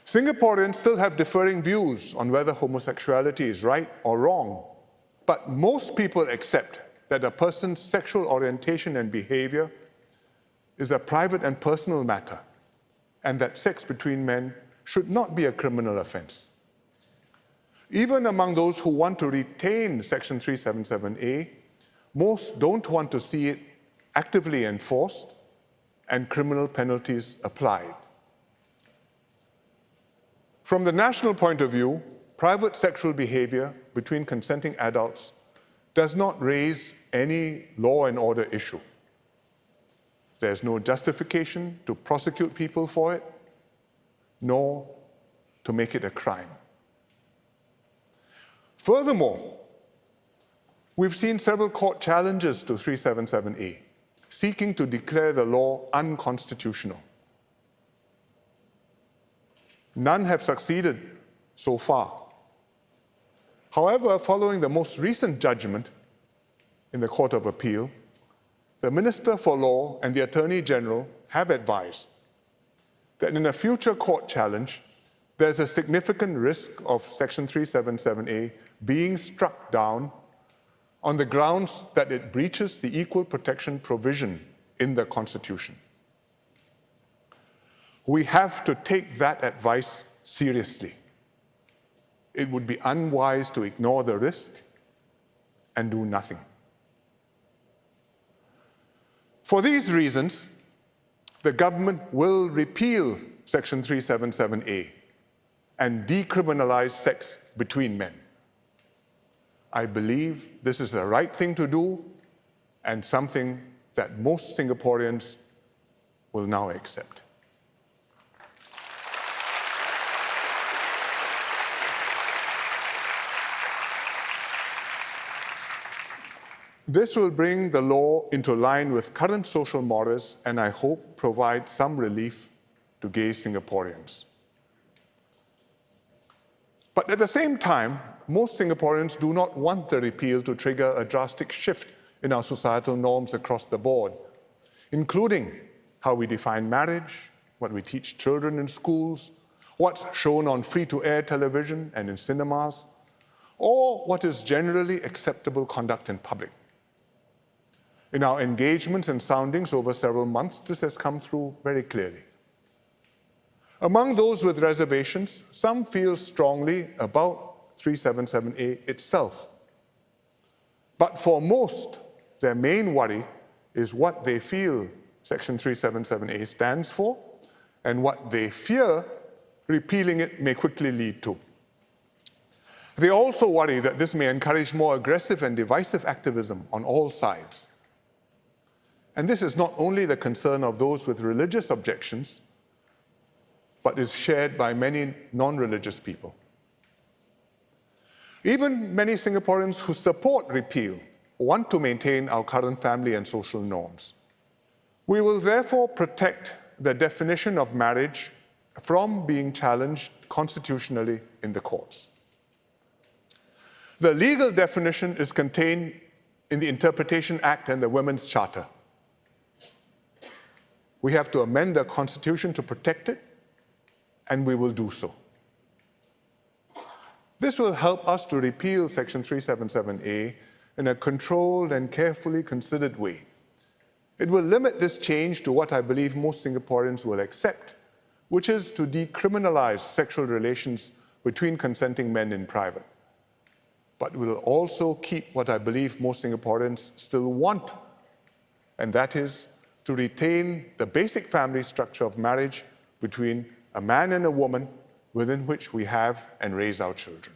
Singaporeans still have differing views on whether homosexuality is right or wrong, but most people accept that a person's sexual orientation and behavior is a private and personal matter, and that sex between men should not be a criminal offense. Even among those who want to retain Section 377A, most don't want to see it actively enforced and criminal penalties applied. From the national point of view, private sexual behavior between consenting adults does not raise any law and order issue. There's no justification to prosecute people for it, nor to make it a crime. Furthermore, we've seen several court challenges to 377A, seeking to declare the law unconstitutional. None have succeeded so far. However, following the most recent judgment in the Court of Appeal, the Minister for Law and the Attorney General have advised that in a future court challenge, there's a significant risk of Section 377A being struck down on the grounds that it breaches the equal protection provision in the Constitution. We have to take that advice seriously. It would be unwise to ignore the risk and do nothing. For these reasons, the government will repeal Section 377A and decriminalize sex between men. I believe this is the right thing to do and something that most Singaporeans will now accept. This will bring the law into line with current social mores and I hope provide some relief to gay Singaporeans. But at the same time, most Singaporeans do not want the repeal to trigger a drastic shift in our societal norms across the board, including how we define marriage, what we teach children in schools, what's shown on free-to-air television and in cinemas, or what is generally acceptable conduct in public. In our engagements and soundings over several months, this has come through very clearly. Among those with reservations, some feel strongly about 377A itself. But for most, their main worry is what they feel Section 377A stands for and what they fear repealing it may quickly lead to. They also worry that this may encourage more aggressive and divisive activism on all sides. And this is not only the concern of those with religious objections, but is shared by many non-religious people. Even many Singaporeans who support repeal want to maintain our current family and social norms. We will therefore protect the definition of marriage from being challenged constitutionally in the courts. The legal definition is contained in the Interpretation Act and the Women's Charter. We have to amend the Constitution to protect it, and we will do so. This will help us to repeal Section 377A in a controlled and carefully considered way. It will limit this change to what I believe most Singaporeans will accept, which is to decriminalize sexual relations between consenting men in private. But will also keep what I believe most Singaporeans still want, and that is to retain the basic family structure of marriage between a man and a woman within which we have and raise our children.